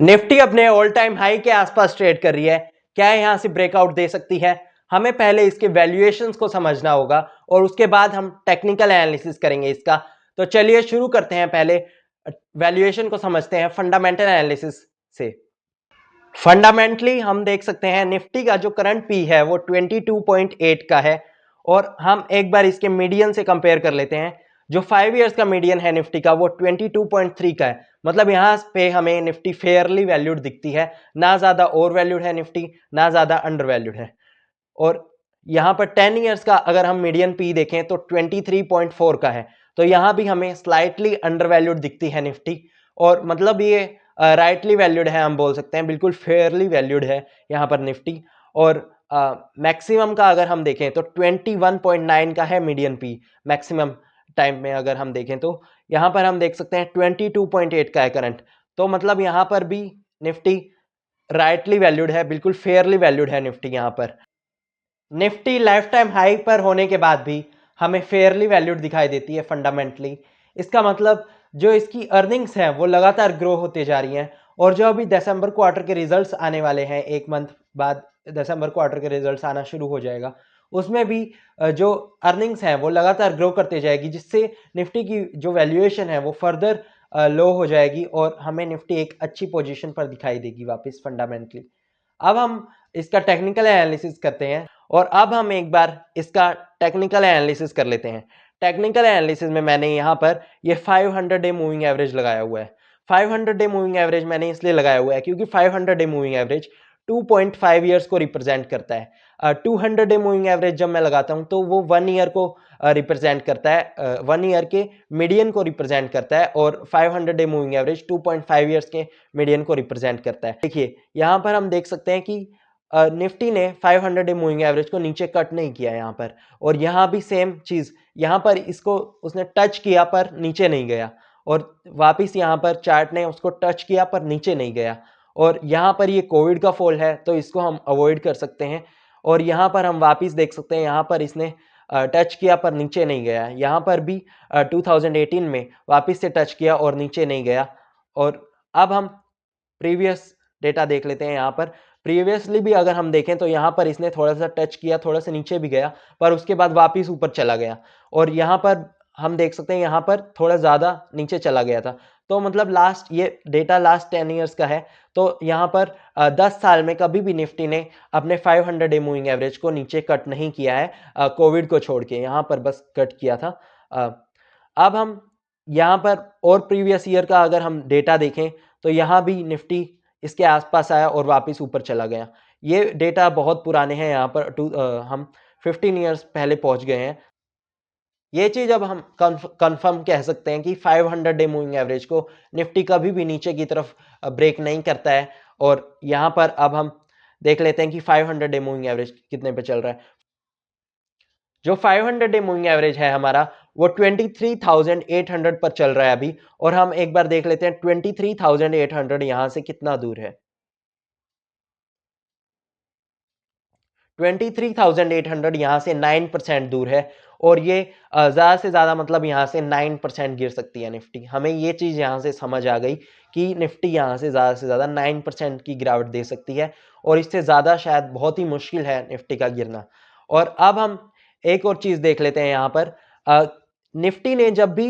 Nifty अपने all time high के आसपास ट्रेड कर रही है। क्या यहां से ब्रेकआउट दे सकती है? हमें पहले इसके वैल्यूएशंस को समझना होगा और उसके बाद हम टेक्निकल एनालिसिस करेंगे इसका। तो चलिए शुरू करते हैं। पहले वैल्यूएशन को समझते हैं फंडामेंटल एनालिसिस से। फंडामेंटली हम देख सकते हैं निफ्टी का जो करंट पी है वो 22.8 का है और हम एक बार इसके मीडियन से कंपेयर कर लेते हैं। जो 5 इयर्स का मीडियन है निफ्टी का वो 22.3 का है। मतलब यहाँ पे हमें निफ्टी फेयरली वैल्यूड दिखती है, ना ज़्यादा ओवर वैल्यूड है निफ्टी, ना ज़्यादा अंडर वैल्यूड है। और यहाँ पर 10 इयर्स का अगर हम मीडियन पी देखें तो 23.4 का है। तो यहाँ भी हमें स्लाइटली अंडर वैल्यूड दिखती है निफ्टी और मतलब ये राइटली वैल्यूड है, हम बोल सकते हैं बिल्कुल फेयरली वैल्यूड है यहाँ पर निफ्टी। और मैक्सिमम का अगर हम देखें तो 21.9 का है मीडियन पी। मैक्सिमम टाइम में अगर हम देखें तो यहाँ पर हम देख सकते हैं 22.8 का है करंट। तो मतलब यहाँ पर भी निफ्टी राइटली वैल्यूड है, बिल्कुल फेयरली वैल्यूड है निफ्टी। यहाँ पर निफ्टी लाइफ टाइम हाई पर होने के बाद भी हमें फेयरली वैल्यूड दिखाई देती है फंडामेंटली। इसका मतलब जो इसकी अर्निंग्स हैं वो लगातार ग्रो होते जा रही हैं और जो अभी दिसंबर क्वार्टर के रिजल्ट्स आने वाले हैं, एक मंथ बाद दिसंबर क्वार्टर के रिजल्ट्स आना शुरू हो जाएगा, उसमें भी जो अर्निंग्स हैं वो लगातार ग्रो करते जाएगी, जिससे निफ्टी की जो वैल्यूएशन है वो फर्दर लो हो जाएगी और हमें निफ्टी एक अच्छी पोजीशन पर दिखाई देगी वापस फंडामेंटली। अब हम इसका टेक्निकल एनालिसिस करते हैं और अब हम एक बार इसका टेक्निकल एनालिसिस कर लेते हैं। टेक्निकल एनालिसिस में मैंने यहाँ पर ये 500 डे मूविंग एवरेज लगाया हुआ है। 500 डे मूविंग एवरेज मैंने इसलिए लगाया हुआ है क्योंकि 500 डे मूविंग एवरेज 2.5 ईयर्स को रिप्रेजेंट करता है। 200 डे मूविंग एवरेज जब मैं लगाता हूँ तो वो 1 ईयर को रिप्रेजेंट करता है, 1 ईयर के मीडियन को रिप्रेजेंट करता है और 500 डे मूविंग एवरेज 2.5 ईयर्स के मीडियन को रिप्रेजेंट करता है। देखिए यहाँ पर हम देख सकते हैं कि निफ्टी ने 500 डे मूविंग एवरेज को नीचे कट नहीं किया यहाँ पर, और यहाँ भी सेम चीज, यहाँ पर इसको उसने टच किया पर नीचे नहीं गया और वापिस यहाँ पर चार्ट ने उसको टच किया पर नीचे नहीं गया। और यहाँ पर ये कोविड का फॉल है तो इसको हम अवॉइड कर सकते हैं। और यहाँ पर हम वापिस देख सकते हैं, यहाँ पर इसने टच किया पर नीचे नहीं गया। यहाँ पर भी 2018 में वापिस से टच किया और नीचे नहीं गया। और अब हम प्रीवियस डेटा देख लेते हैं। यहाँ पर प्रीवियसली भी अगर हम देखें तो यहाँ पर इसने थोड़ा सा टच किया, थोड़ा सा नीचे भी गया, पर उसके बाद वापिस ऊपर चला गया। और यहाँ पर हम देख सकते हैं यहाँ पर थोड़ा ज़्यादा नीचे चला गया था। तो मतलब लास्ट, ये डेटा लास्ट 10 ईयर्स का है। तो यहाँ पर 10 साल में कभी भी निफ्टी ने अपने 500 डे मूविंग एवरेज को नीचे कट नहीं किया है, कोविड को छोड़ के यहाँ पर बस कट किया था। अब हम यहाँ पर और प्रीवियस ईयर का अगर हम डेटा देखें तो यहाँ भी निफ्टी इसके आसपास आया और वापस ऊपर चला गया। ये डेटा बहुत पुराने हैं, यहाँ पर हम 15 ईयर्स पहले पहुंच गए हैं। ये चीज अब हम कंफर्म कह सकते हैं कि 500 डे मूविंग एवरेज को निफ्टी कभी भी नीचे की तरफ ब्रेक नहीं करता है। और यहाँ पर अब हम देख लेते हैं कि 500 डे मूविंग एवरेज कितने पे चल रहा है। जो 500 डे मूविंग एवरेज है हमारा वो 23,800 पर चल रहा है अभी। और हम एक बार देख लेते हैं 23,800 यहां से कितना दूर है। 23,800 यहाँ से 9% दूर है और ये ज़्यादा से ज़्यादा मतलब यहाँ से 9% गिर सकती है निफ्टी। हमें ये चीज़ यहाँ से समझ आ गई कि निफ्टी यहाँ से ज़्यादा 9% की गिरावट दे सकती है और इससे ज़्यादा शायद बहुत ही मुश्किल है निफ्टी का गिरना। और अब हम एक और चीज़ देख लेते हैं। यहाँ पर निफ्टी ने जब भी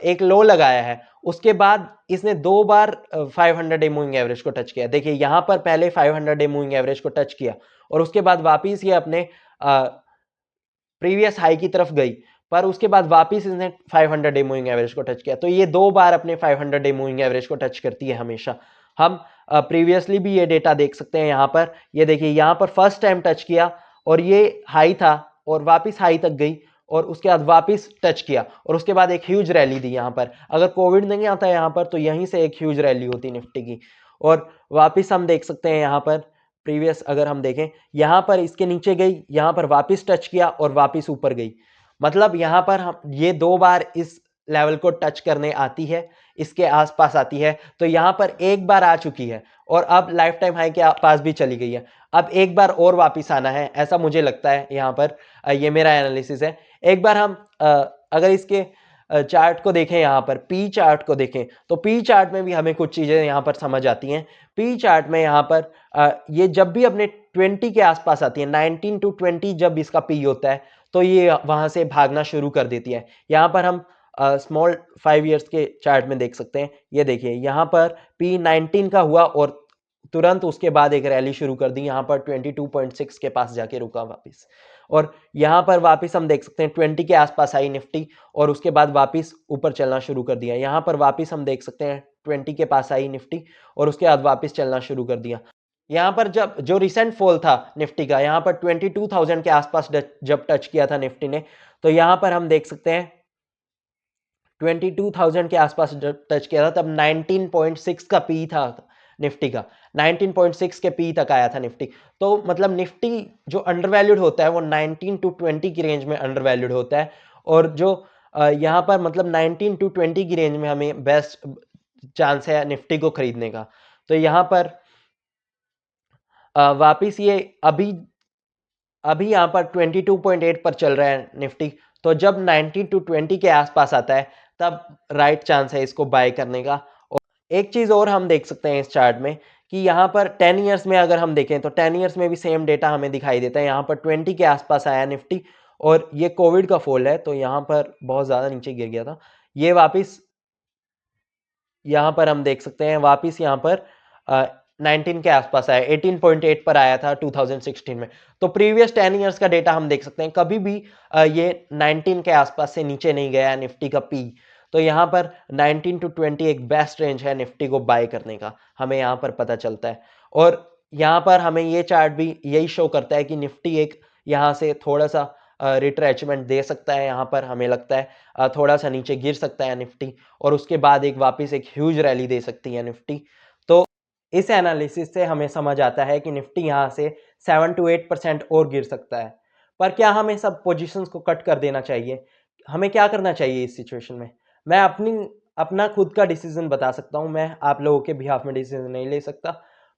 एक लो लगाया है उसके बाद इसने 2 बार 500 डे मूविंग एवरेज को टच किया। देखिए यहाँ पर पहले 500 डे मूविंग एवरेज को टच किया और उसके बाद वापिस ये अपने प्रीवियस हाई की तरफ गई, पर उसके बाद वापिस इसने 500 डे मूविंग एवरेज को टच किया। तो ये 2 बार अपने 500 डे मूविंग एवरेज को टच करती है हमेशा। हम प्रीवियसली भी ये डेटा देख सकते हैं। यहाँ पर ये देखिए, यहाँ पर फर्स्ट टाइम टच किया और ये हाई था और वापिस हाई तक गई और उसके बाद वापिस टच किया और उसके बाद एक ह्यूज रैली दी। यहाँ पर अगर कोविड नहीं आता यहाँ पर तो यहीं से एक ह्यूज रैली होती निफ्टी की। और वापिस हम देख सकते हैं यहाँ पर प्रीवियस अगर हम देखें, यहाँ पर इसके नीचे गई, यहाँ पर वापिस टच किया और वापिस ऊपर गई। मतलब यहाँ पर हम ये 2 बार इस लेवल को टच करने आती है, इसके आसपास आती है। तो यहाँ पर एक बार आ चुकी है और अब लाइफ टाइम हाई के पास भी चली गई है। अब एक बार और वापिस आना है, ऐसा मुझे लगता है। यहाँ पर ये मेरा एनालिसिस है। एक बार हम अगर इसके चार्ट को देखें, यहाँ पर पी चार्ट को देखें, तो पी चार्ट में भी हमें कुछ चीज़ें यहाँ पर समझ आती हैं। पी चार्ट में यहाँ पर ये जब भी अपने 20 के आसपास आती है, 19 टू 20 जब इसका पी होता है, तो ये वहाँ से भागना शुरू कर देती है। यहाँ पर हम स्मॉल 5 ईयर्स के चार्ट में देख सकते हैं। ये देखिए यहाँ पर पी 19 का हुआ और तुरंत उसके बाद एक रैली शुरू कर दी, यहाँ पर 22.6 के पास जाके रुका वापस। और यहाँ पर वापस हम देख सकते हैं 20 के आसपास आई निफ्टी और उसके बाद वापस ऊपर चलना शुरू कर दिया। यहाँ पर वापस हम देख सकते हैं 20 के पास आई निफ्टी और उसके बाद वापस चलना शुरू कर दिया। यहाँ पर जब जो रिसेंट फॉल था निफ्टी का, यहाँ पर 22,000 के आसपास जब टच किया था निफ्टी ने, तो यहाँ पर हम देख सकते हैं 22,000 के आसपास जब टच किया था तब 19.6 का पी था निफ्टी का, 19.6 के पी तक आया था निफ्टी। तो मतलब निफ्टी जो अंडरवैल्यूड होता है वो 19 टू 20 की रेंज में अंडरवैल्यूड होता है, और जो यहाँ पर मतलब 19 टू 20 की रेंज में हमें बेस्ट चांस है निफ्टी को खरीदने का। तो यहाँ पर वापिस ये अभी यहाँ पर 22.8 पर चल रहा है निफ्टी, तो जब 19 टू 20 के आसपास आता है तब राइट चांस है इसको बाय करने का। और एक चीज़ और हम देख सकते हैं इस चार्ट में कि यहाँ पर 10 ईयर्स में अगर हम देखें तो 10 ईयर्स में भी सेम डेटा हमें दिखाई देता है। यहाँ पर 20 के आसपास आया निफ्टी और ये कोविड का फॉल है, तो यहाँ पर बहुत ज़्यादा नीचे गिर गया था। ये वापस यहाँ पर हम देख सकते हैं वापस यहाँ पर 19 के आसपास आया, 18.8 पर आया था 2016 में। तो प्रीवियस 10 ईयर्स का डेटा हम देख सकते हैं, कभी भी ये 19 के आसपास से नीचे नहीं गया निफ्टी का पी। तो यहाँ पर 19 टू 20 एक बेस्ट रेंज है निफ्टी को बाय करने का, हमें यहाँ पर पता चलता है। और यहाँ पर हमें ये चार्ट भी यही शो करता है कि निफ्टी एक यहाँ से थोड़ा सा रिट्रेचमेंट दे सकता है, यहाँ पर हमें लगता है थोड़ा सा नीचे गिर सकता है निफ्टी और उसके बाद एक वापस एक ह्यूज रैली दे सकती है निफ्टी। तो इस एनालिसिस से हमें समझ आता है कि निफ्टी यहाँ से 7 टू 8% और गिर सकता है। पर क्या हमें सब पोजीशंस को कट कर देना चाहिए? हमें क्या करना चाहिए इस सिचुएशन में? मैं अपना खुद का डिसीजन बता सकता हूँ, मैं आप लोगों के बिहाफ में डिसीजन नहीं ले सकता।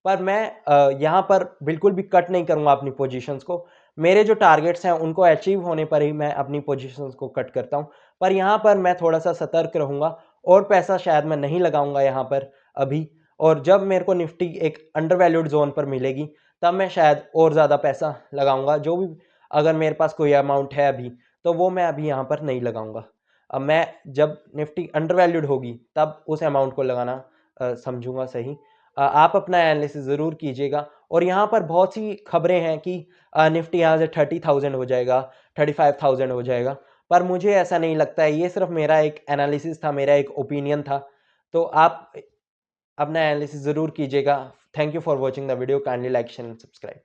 पर मैं यहाँ पर बिल्कुल भी कट नहीं करूँगा अपनी पोजीशंस को। मेरे जो टारगेट्स हैं उनको अचीव होने पर ही मैं अपनी पोजीशंस को कट करता हूँ। पर यहाँ पर मैं थोड़ा-सा सतर्क रहूँगा और पैसा शायद मैं नहीं लगाऊँगा यहाँ पर अभी। और जब मेरे को निफ्टी एक अंडर वैल्यूड ज़ोन पर मिलेगी, तब मैं शायद और ज़्यादा पैसा लगाऊँगा। जो भी अगर मेरे पास कोई अमाउंट है अभी, तो वो मैं अभी यहाँ पर नहीं लगाऊँगा। अब मैं जब निफ्टी अंडर वैल्यूड होगी, तब उस अमाउंट को लगाना समझूँगा सही। आप अपना एनालिसिस ज़रूर कीजिएगा। और यहाँ पर बहुत सी खबरें हैं कि निफ्टी यहाँ से 30,000 हो जाएगा, 35,000 हो जाएगा। पर मुझे ऐसा नहीं लगता है, ये सिर्फ मेरा एक एनालिसिस था, मेरा एक ओपिनियन था। तो आप अपना एनालिसिस ज़रूर कीजिएगा। Thank you for watching the video, kindly like, share and subscribe.